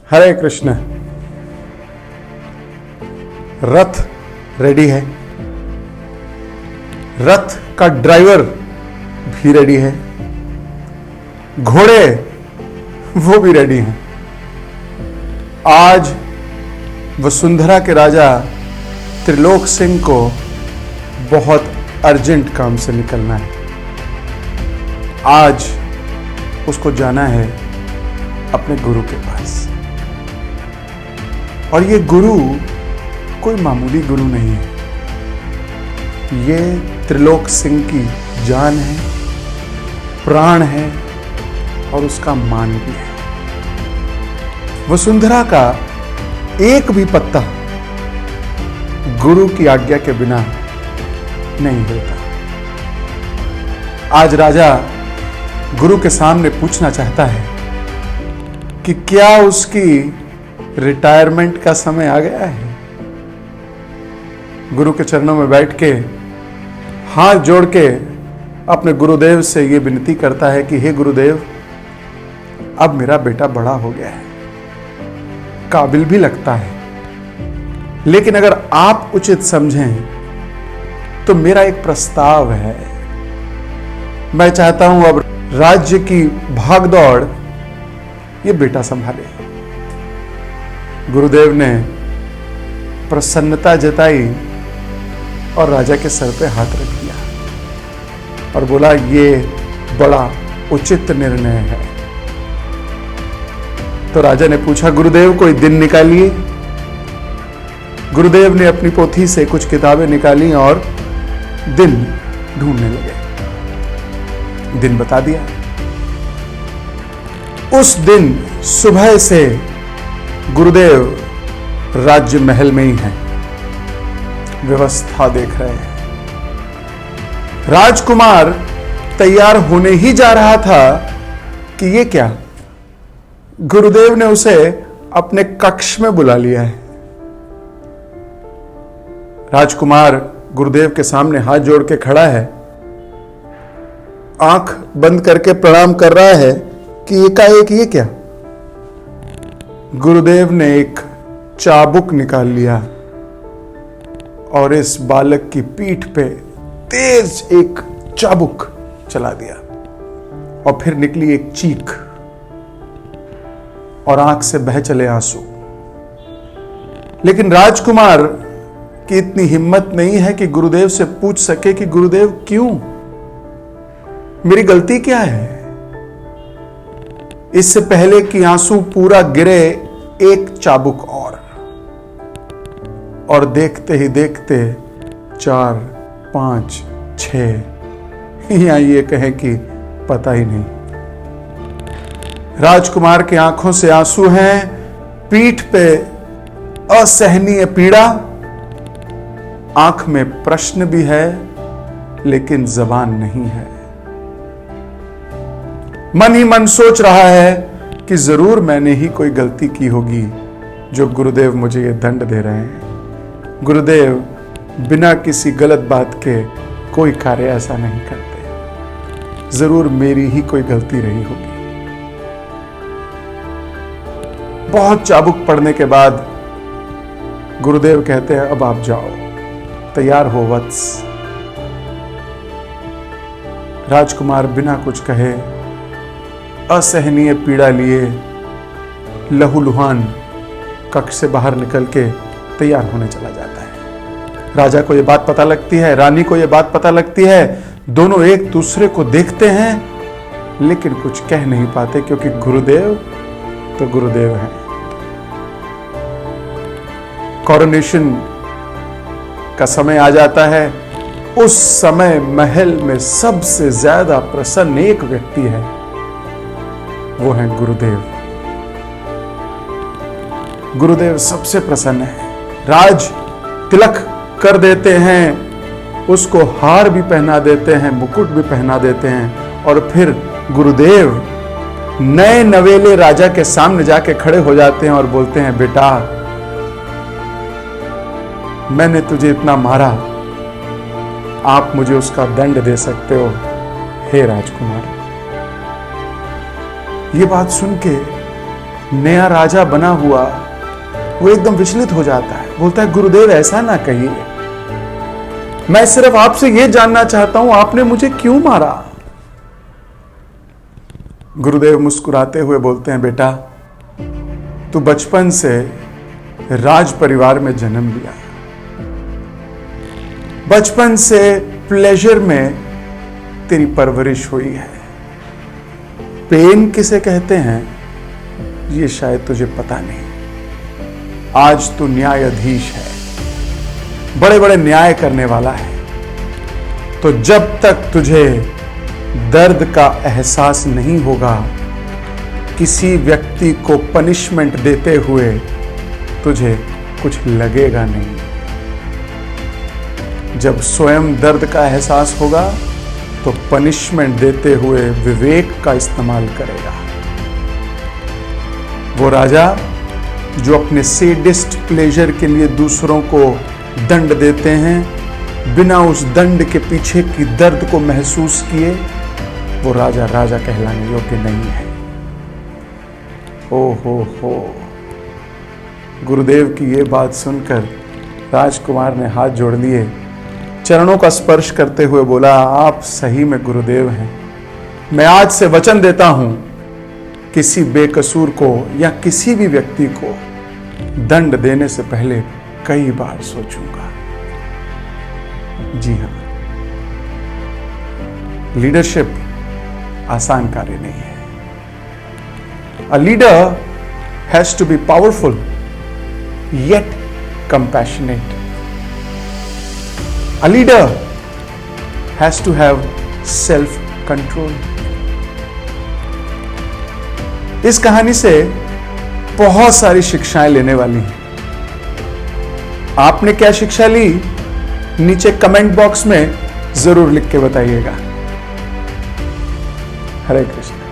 हरे कृष्ण। रथ ready है, रथ का driver भी रेडी है, घोड़े वो भी रेडी हैं। आज वसुंधरा के राजा त्रिलोक सिंह को बहुत अर्जेंट काम से निकलना है। आज उसको जाना है अपने गुरु के पास, और ये गुरु कोई मामूली गुरु नहीं है, ये त्रिलोक सिंह की जान है, प्राण है और उसका मान भी है। वसुंधरा का एक भी पत्ता गुरु की आज्ञा के बिना नहीं हिलता। आज राजा गुरु के सामने पूछना चाहता है कि क्या उसकी रिटायरमेंट का समय आ गया है। गुरु के चरणों में बैठ के हाथ जोड़ के अपने गुरुदेव से यह विनती करता है कि हे गुरुदेव, अब मेरा बेटा बड़ा हो गया है, काबिल भी लगता है, लेकिन अगर आप उचित समझें तो मेरा एक प्रस्ताव है। मैं चाहता हूं अब राज्य की भागदौड़ ये बेटा संभाले। गुरुदेव ने प्रसन्नता जताई और राजा के सर पे हाथ रख दिया और बोला, ये बड़ा उचित निर्णय है। तो राजा ने पूछा, गुरुदेव कोई दिन निकालिए। गुरुदेव ने अपनी पोथी से कुछ किताबें निकाली और दिन ढूंढने लगे। दिन बता दिया। उस दिन सुबह से गुरुदेव राज्य महल में ही हैं, व्यवस्था देख रहे हैं। राजकुमार तैयार होने ही जा रहा था कि ये क्या, गुरुदेव ने उसे अपने कक्ष में बुला लिया है। राजकुमार गुरुदेव के सामने हाथ जोड़ के खड़ा है, आंख बंद करके प्रणाम कर रहा है कि एकाएक ये क्या। गुरुदेव ने एक चाबुक निकाल लिया और इस बालक की पीठ पे तेज एक चाबुक चला दिया और फिर निकली एक चीख और आंख से बह चले आंसू। लेकिन राजकुमार की इतनी हिम्मत नहीं है कि गुरुदेव से पूछ सके कि गुरुदेव क्यों, मेरी गलती क्या है। इससे पहले कि आंसू पूरा गिरे, एक चाबुक और देखते ही देखते 4, 5, 6 या ये कहें कि पता ही नहीं। राजकुमार की आंखों से आंसू हैं, पीठ पे असहनीय पीड़ा, आंख में प्रश्न भी है लेकिन जबान नहीं है। मन ही मन सोच रहा है कि जरूर मैंने ही कोई गलती की होगी जो गुरुदेव मुझे ये दंड दे रहे हैं। गुरुदेव बिना किसी गलत बात के कोई कार्य ऐसा नहीं करते, जरूर मेरी ही कोई गलती रही होगी। बहुत चाबुक पड़ने के बाद गुरुदेव कहते हैं, अब आप जाओ, तैयार हो वत्स। राजकुमार बिना कुछ कहे असहनीय पीड़ा लिए लहूलुहान कक्ष से बाहर निकल के तैयार होने चला जाता है। राजा को यह बात पता लगती है, रानी को यह बात पता लगती है। दोनों एक दूसरे को देखते हैं लेकिन कुछ कह नहीं पाते, क्योंकि गुरुदेव तो गुरुदेव हैं। कॉरोनेशन का समय आ जाता है। उस समय महल में सबसे ज्यादा प्रसन्न एक व्यक्ति है, वो है गुरुदेव। गुरुदेव सबसे प्रसन्न है। राज तिलक कर देते हैं, उसको हार भी पहना देते हैं, मुकुट भी पहना देते हैं, और फिर गुरुदेव नए नवेले राजा के सामने जाके खड़े हो जाते हैं और बोलते हैं, बेटा मैंने तुझे इतना मारा, आप मुझे उसका दंड दे सकते हो हे राजकुमार। ये बात सुन के नया राजा बना हुआ वो एकदम विचलित हो जाता है, बोलता है गुरुदेव ऐसा ना कहिए, मैं सिर्फ आपसे यह जानना चाहता हूं आपने मुझे क्यों मारा। गुरुदेव मुस्कुराते हुए बोलते हैं बेटा तू बचपन से राज परिवार में जन्म लिया, बचपन से प्लेजर में तेरी परवरिश हुई है। पेन किसे कहते हैं ये शायद तुझे पता नहीं। आज तू न्यायाधीश है, बड़े बड़े न्याय करने वाला है, तो जब तक तुझे दर्द का एहसास नहीं होगा, किसी व्यक्ति को पनिशमेंट देते हुए तुझे कुछ लगेगा नहीं। जब स्वयं दर्द का एहसास होगा तो पनिशमेंट देते हुए विवेक का इस्तेमाल करेगा। वो राजा जो अपने सेडिस्ट प्लेजर के लिए दूसरों को दंड देते हैं, बिना उस दंड के पीछे की दर्द को महसूस किए, वो राजा राजा कहलाने योग्य नहीं है। ओ हो, गुरुदेव की ये बात सुनकर राजकुमार ने हाथ जोड़ लिए, चरणों का स्पर्श करते हुए बोला आप सही में गुरुदेव हैं। मैं आज से वचन देता हूं किसी बेकसूर को या किसी भी व्यक्ति को दंड देने से पहले कई बार सोचूंगा। जी हां, लीडरशिप आसान कार्य नहीं है। A leader has to be powerful yet compassionate. A leader has to have self-control. इस कहानी से बहुत सारी शिक्षाएं लेने वाली हैं। आपने क्या शिक्षा ली नीचे कमेंट बॉक्स में जरूर लिख के बताइएगा। हरे कृष्ण।